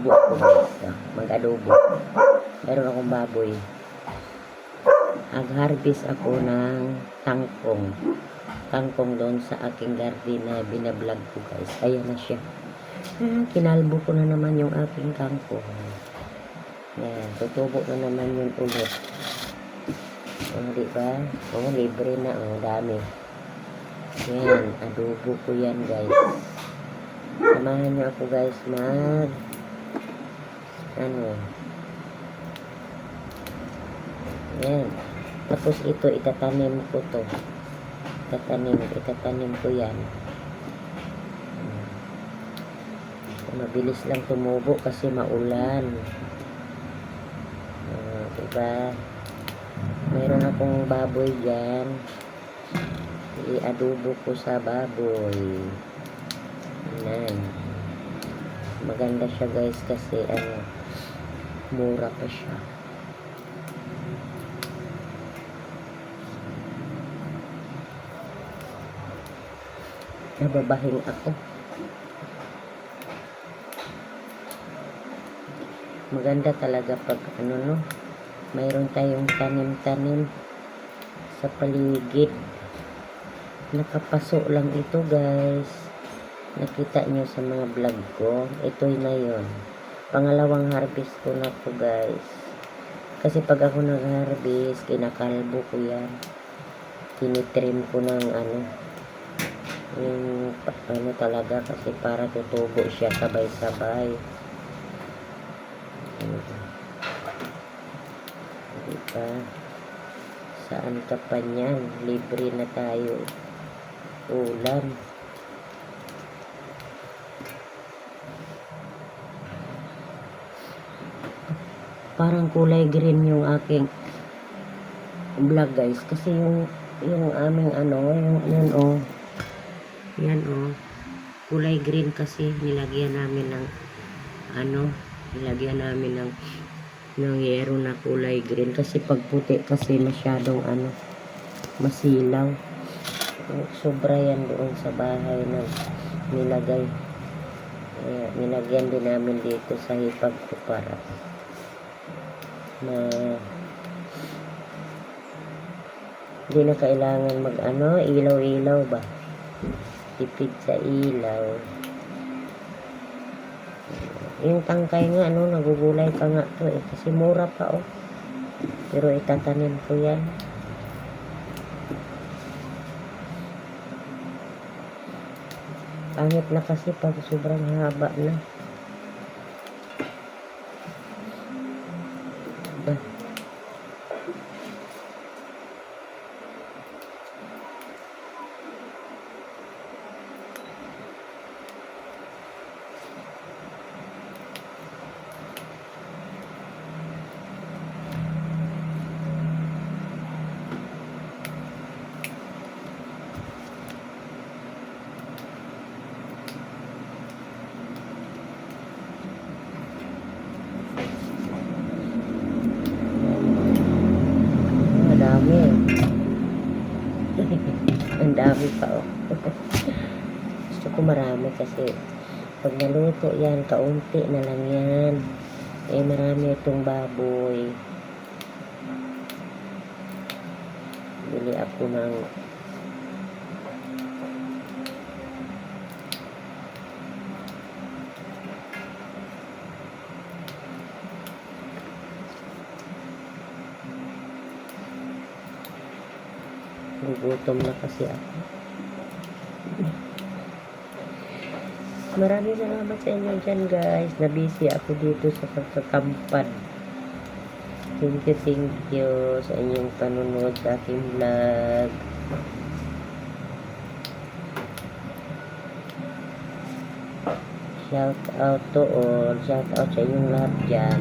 mag-adobo ako guys. Mag-adobo. Meron akong baboy. Ag-harvest ako ng kangkong. Kangkong doon sa aking garden na binablog ko guys. Ayan na siya. Kinalbo ko na naman yung aking kangkong. Ayan. Tutubo na naman yun ulit. Diba? Libre na. Dami. Ayan. Adobo ko yan guys. Samahan nyo ako guys Ayan. Tapos ito, itatanim ko to. Itatanim ko yan. Mabilis lang tumubo kasi maulan. Diba? Meron akong baboy dyan. I-adobo ko sa baboy. Ayan. Maganda siya guys kasi mura pa siya. Nababahing ako. Maganda talaga pag mayroon tayong tanim-tanim sa paligid. Nakapaso lang ito guys. Nakita nyo sa mga vlog ko. Ito na yun. Pangalawang harvest ko na to guys. Kasi pag ako nag-harvest, kinakalbo ko yan. Tinitrim ko ng yung talaga kasi para tutubo siya sabay-sabay. Diba? Saan ka pa niyan? Libre na tayo. Ulam. Parang kulay green yung aking vlog guys. Kasi yung aming yan kulay green kasi nilagyan namin ng yero na kulay green kasi pag puti kasi masyadong masilaw. Sobra yan doon sa bahay na nilagay. Nilagyan din namin dito sa hipag ko para hindi na kailangan ilaw-ilaw ba, tipid sa ilaw. Yung tangkay nga nagugulay pa nga to kasi mura pa pero itatanim ko yan. Pangit na kasi pag sobrang haba na. Ang dami pa gusto ko marami kasi pag naluto yan kaunti na lang yan marami itong baboy. Bili ako ng gugutom na kasi ako. Maraming salamat sa inyo dyan guys. Nabisi ako dito sa pagkakampad. Thank you sa inyong panunod sa aking vlog. Shout out to all. Shout out sa inyong lahat dyan.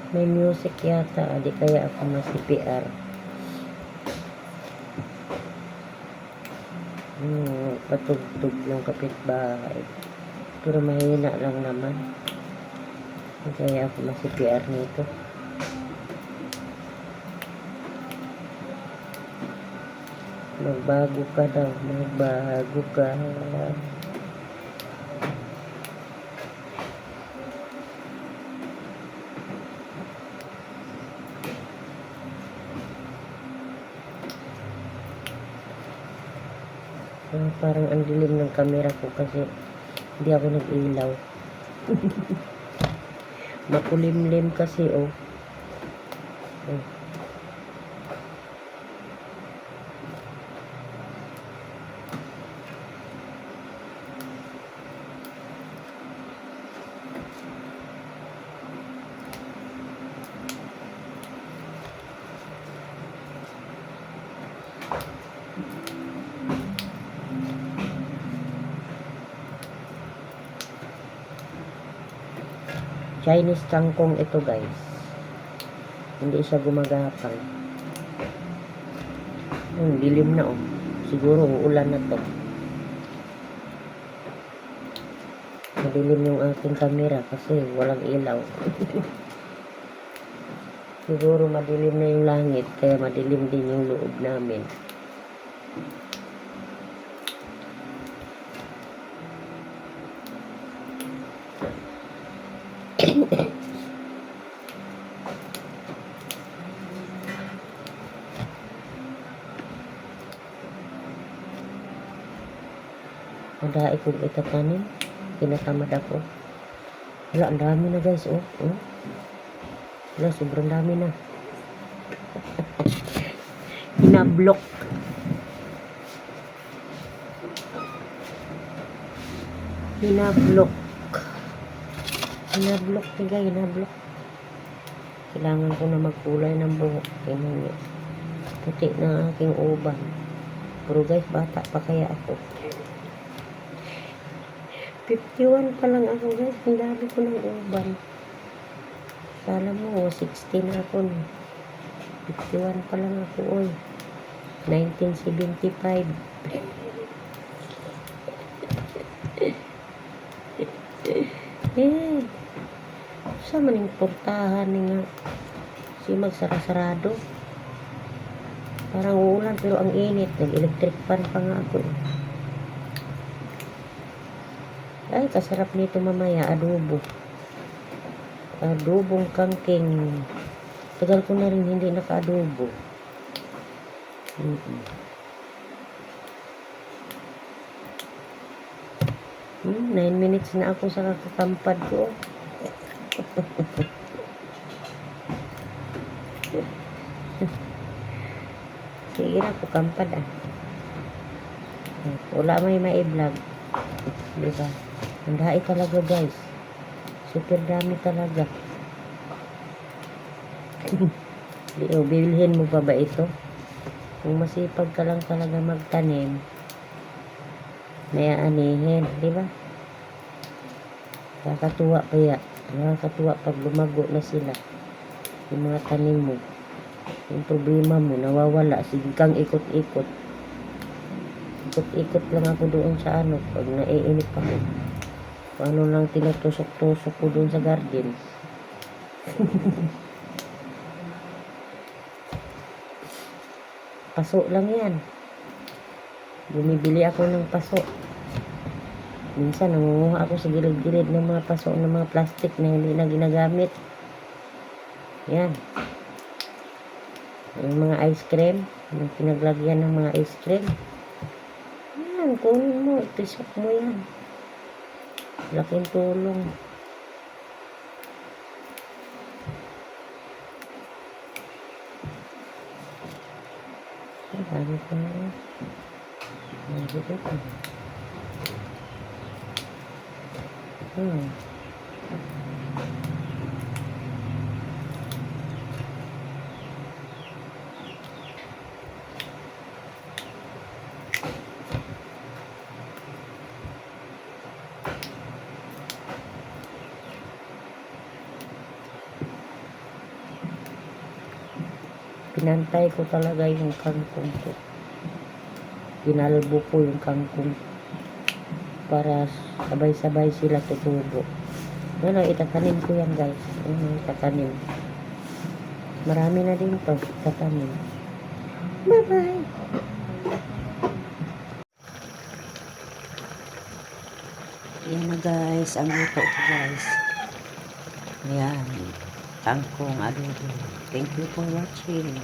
May music yata. Di kaya ako ma-CPR. Patugtog ng kapitbahay. Pero mahina lang naman. Di kaya ako ma-CPR nito. Magbago ka daw. Magbago ka. Parang ang dilim ng camera ko kasi hindi ako nag-ilaw. Makulimlim kasi oh. Chinese kangkong ito guys. Hindi siya gumagapang. Dilim na oh. Siguro uulan na to. Madilim yung aking camera kasi walang ilaw. Siguro madilim na yung langit kaya madilim din yung loob namin. Madai kong itatanim. Tinatamad ako. Wala, ang dami na guys. Wala, sobrang dami na. Hinablok. Hinablok guys. Hinablok. Kailangan ko na magkulay ng buhok. Kaya puti na aking uban. Pero guys, bata pa kaya ako. 51 pa lang ako guys. Ang dami ko ng uban. Kala mo, 60 na ako. 51 pa lang ako. 1975. Sa maning portahan nga. Si magsarasarado. Parang uulan pero ang init. Nag-electric fan pa nga ako. Ay, kasarap nito mamaya, adobo. Adobong kangking. Tagal ko na rin hindi naka-adobo. 9 minutes na ako sa kakakampad ko. Sige na, kukampad ah. Wala may mai-vlog. Diba? Ang dai talaga guys. Super dami talaga. Bilhin mo pa ba ito? Kung masipag ka lang talaga magtanim, may aanihin, di ba? Nakakatuwa kaya. Nakakatuwa pag lumago na sila. Yung mga tanim mo. Yung problema mo, nawawala. Sige kang ikot-ikot. Ikot-ikot lang ako doon sa ano. Pag naiinip ako. Kung ano lang tinutusok-tusok ko doon sa garden. Paso lang yan. Bumibili ako ng paso. Minsan nangunguha ako sa gilid-gilid ng mga paso ng mga plastic na hindi na ginagamit. Yan. Yung mga ice cream. Yung pinaglagyan ng mga ice cream. Yan, kunin mo. Itisok mo yan. Laking tulong. Dami pa na. Dito pa. Pinantay ko talaga yung kangkong ko. Pinalbo ko yung kangkong para sabay-sabay sila tutubo. Ano, itatanim ko yan guys. Itatanim. Marami na din to. Itatanim. Bye-bye! Yan na guys. Ang luto ko guys. Ayan. Kangkong adobo. Thank you for watching.